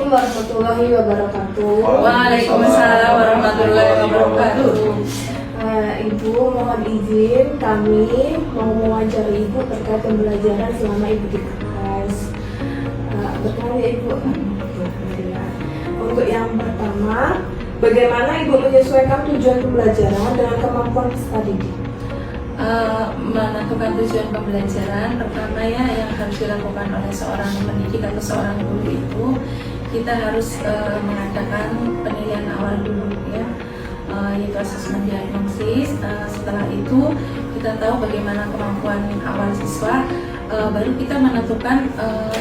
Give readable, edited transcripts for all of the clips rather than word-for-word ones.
Assalamualaikum warahmatullahi wabarakatuh. Waalaikumsalam warahmatullahi wabarakatuh. Ibu, mohon izin kami mau mewawancara Ibu terkait pembelajaran selama Ibu di kelas. Berkenan ya Ibu. Untuk yang pertama, bagaimana Ibu menyesuaikan tujuan pembelajaran dengan kemampuan peserta didik? Menentukan tujuan pembelajaran pertama ya yang harus dilakukan oleh seorang pendidik atau seorang guru itu kita harus mengadakan penilaian awal dulu ya, yaitu asesmen diagnosis. Setelah itu kita tahu bagaimana kemampuan awal siswa, baru kita menentukan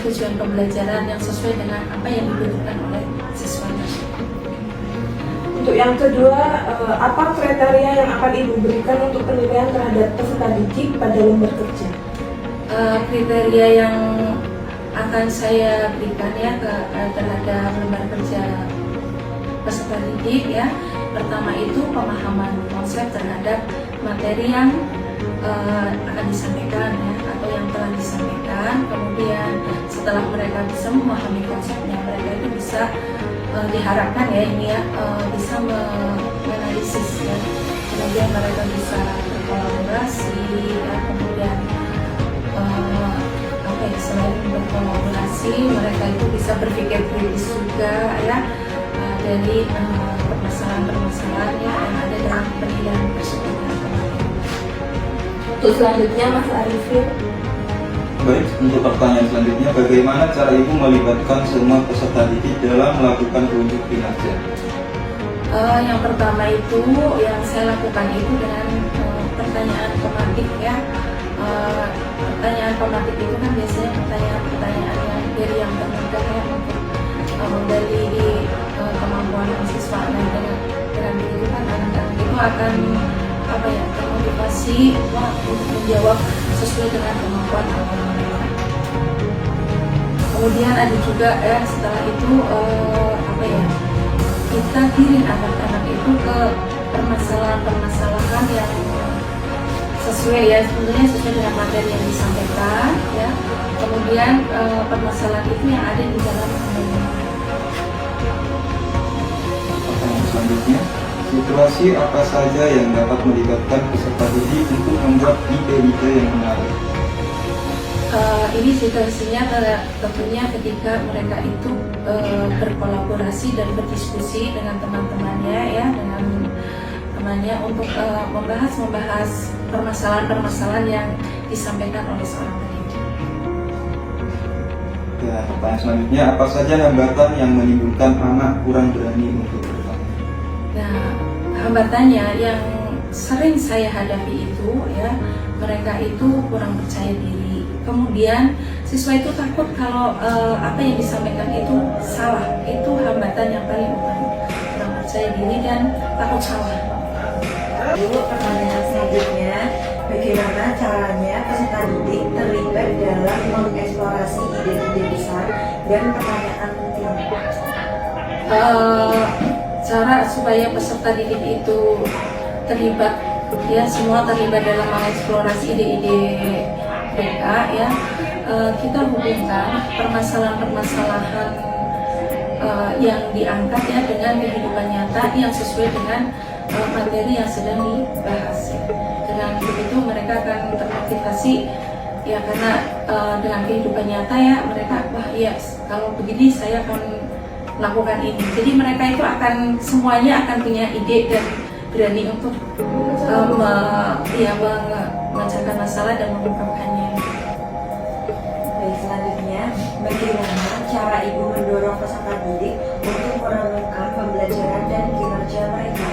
tujuan pembelajaran yang sesuai dengan apa yang dibutuhkan oleh siswa. Untuk yang kedua, apa kriteria yang akan Ibu berikan untuk penilaian terhadap peserta didik pada lembar kerja? Kriteria yang akan saya berikan ya terhadap lembar kerja peserta didik ya, pertama itu pemahaman konsep terhadap materi yang akan disampaikan ya, atau yang telah disampaikan. Kemudian setelah mereka bisa memahami konsepnya, mereka itu bisa diharapkan ya ini ya bisa menganalisis ya, kemudian mereka bisa berkolaborasi ya, kemudian selain berkolaborasi mereka itu bisa berpikir kritis juga ya dari permasalahan-permasalahan yang ada dalam penilaian tersebut. Untuk selanjutnya Mas Arifin. Baik, untuk pertanyaan selanjutnya, bagaimana cara Ibu melibatkan semua peserta didik dalam melakukan unjuk kinerja? Yang pertama itu yang saya lakukan itu dengan pertanyaan tematik ya. Pertanyaan tematik itu kan biasanya pertanyaan yang dari yang termudah ya, untuk menggali kemampuan siswa. Nah, dengan begitu kan anak-anak itu akan termotivasi untuk menjawab sesuai dengan kemampuan awal mereka. Kemudian ada juga setelah itu kita kirim anak-anak itu ke permasalahan-permasalahan yang sesuai ya, sebenarnya sesuai dengan materi yang disampaikan ya. Kemudian permasalahan itu yang ada di dalam undang-undang. Pertanyaan selanjutnya, situasi apa saja yang dapat melibatkan peserta didik untuk membuat ide-ide yang menarik? Ini situasinya tentunya ketika mereka itu berkolaborasi dan berdiskusi dengan teman-temannya ya, dengan temannya untuk membahas permasalahan-permasalahan yang disampaikan oleh seorang pendidik. Dan pertanyaan selanjutnya, apa saja hambatan yang menimbulkan anak kurang berani untuk bertanya? Nah, hambatannya yang sering saya hadapi itu ya, mereka itu kurang percaya diri. Kemudian siswa itu takut kalau apa yang disampaikan itu salah. Itu hambatan yang paling utama, kurang percaya diri dan takut salah. Lalu pertanyaan selanjutnya, bagaimana caranya peserta didik terlibat dalam mengeksplorasi ide-ide besar dan pertanyaan penting? Cara supaya peserta didik itu terlibat ya, semua terlibat dalam mengeksplorasi ide-ide mereka ya, kita hubungkan permasalahan-permasalahan yang diangkat ya dengan kehidupan nyata yang sesuai dengan materi yang sedang dibahas ya. Dengan begitu mereka akan termotivasi ya, karena dengan kehidupan nyata ya mereka wah ya kalau begini saya akan melakukan ini. Jadi mereka itu akan semuanya akan punya ide dan berani untuk memecahkan masalah dan mengungkapkannya. Baik, selanjutnya, bagaimana cara Ibu mendorong peserta didik untuk merenungkan pembelajaran dan kinerja mereka?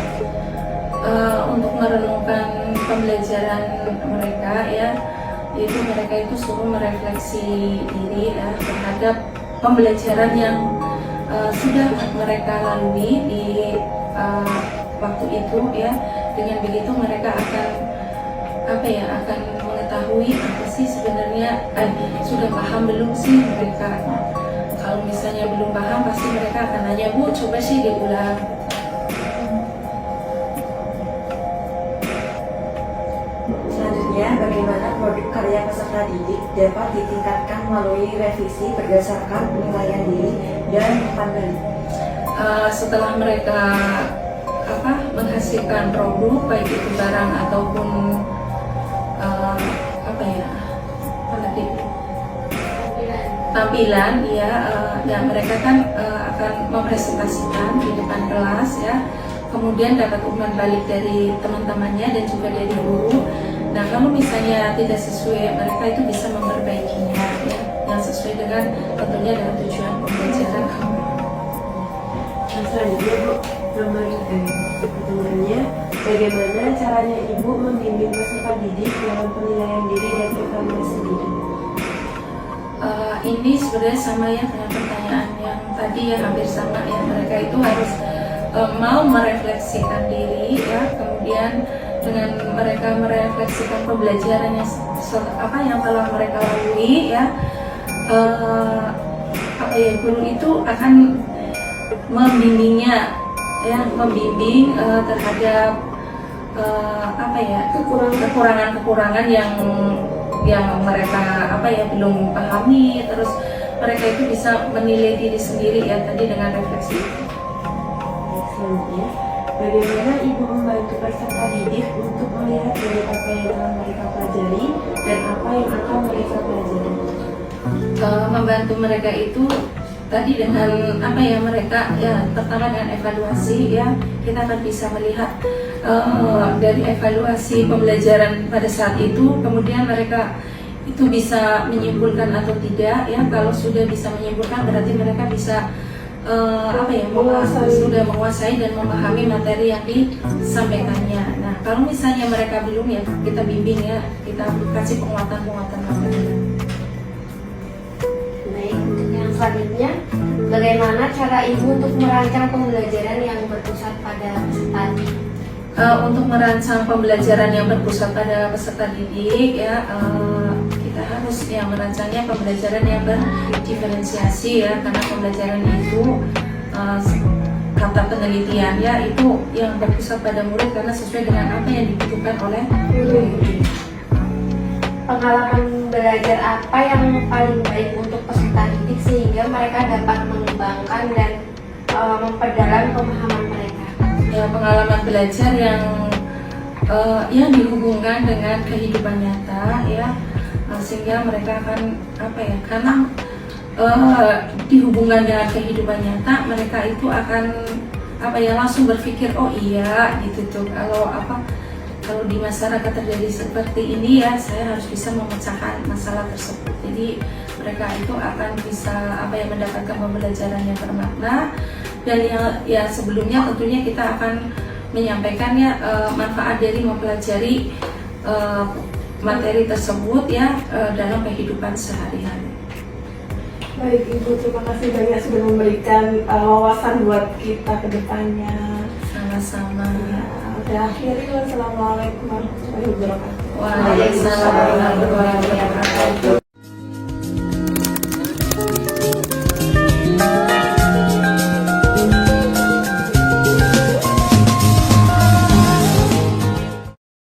Untuk merenungkan pembelajaran mereka ya, yaitu mereka itu suruh merefleksi diri ya, terhadap pembelajaran yang sudah mereka lalui di waktu itu ya. Dengan begitu mereka akan akan mengetahui apa sih sebenarnya sudah paham belum sih mereka. Kalau misalnya belum paham pasti mereka akan nanya, Bu coba sih diulang. Selanjutnya, bagaimana produk karya peserta didik dapat ditingkatkan melalui revisi berdasarkan penilaian diri dan umpan balik. Setelah mereka menghasilkan produk baik itu barang ataupun tampilan ya, dan mereka kan akan mempresentasikan di depan kelas ya, kemudian dapat umpan balik dari teman-temannya dan juga dari guru. Nah, kalau misalnya tidak sesuai, mereka itu bisa memperbaikinya ya, yang sesuai dengan tentunya dengan tujuan pembelajaran. Nah, selanjutnya Bu, nomor pertanyaannya, bagaimana caranya Ibu membimbing peserta didik dalam penilaian diri dan evaluasi diri? Ini sebenarnya sama ya dengan pertanyaan yang tadi ya, hampir sama ya. Mereka itu harus mau merefleksikan diri ya, kemudian dengan mereka merefleksikan pembelajaran yang telah mereka lalui ya, guru itu akan membimbingnya ya, membimbing terhadap kekurangan-kekurangan yang mereka belum pahami, terus mereka itu bisa menilai diri sendiri ya tadi dengan refleksi. Selanjutnya, bagaimana Ibu membantu peserta didik untuk melihat dari apa yang telah mereka pelajari dan apa yang akan mereka pelajari? Membantu mereka itu tadi dengan mereka ya, pertama dengan evaluasi ya, kita akan bisa melihat dari evaluasi pembelajaran pada saat itu, kemudian mereka itu bisa menyimpulkan atau tidak ya. Kalau sudah bisa menyimpulkan berarti mereka bisa sudah menguasai dan memahami materi yang disampaikannya. Nah, kalau misalnya mereka belum ya, kita bimbing ya, kita kasih penguatan materi. Baik, untuk yang selanjutnya, bagaimana cara Ibu untuk merancang pembelajaran yang berpusat pada peserta didik? Untuk merancang pembelajaran yang berpusat pada peserta didik ya, kita harus merancangnya pembelajaran yang berdiferensiasi ya, karena pembelajaran itu kata penelitian ya, itu yang berpusat pada murid karena sesuai dengan apa yang dibutuhkan oleh murid. Pengalaman belajar apa yang paling baik untuk peserta didik sehingga mereka dapat mengembangkan dan memperdalam pemahaman mereka? Ya, pengalaman belajar yang dihubungkan dengan kehidupan nyata ya, sehingga mereka akan karena dihubungkan dengan kehidupan nyata, mereka itu akan langsung berpikir, oh iya gitu tuh, kalau di masyarakat terjadi seperti ini ya, saya harus bisa memecahkan masalah tersebut. Jadi mereka itu akan bisa mendapatkan pembelajaran yang bermakna. Dan yang sebelumnya tentunya kita akan menyampaikan ya manfaat dari mempelajari materi tersebut ya dalam kehidupan sehari-hari. Baik Ibu, terima kasih banyak sudah memberikan wawasan buat kita ke depannya. Sama-sama. Ya, udah akhiri. Wassalamualaikum warahmatullahi wabarakatuh. Waalaikumsalam warahmatullahi wabarakatuh.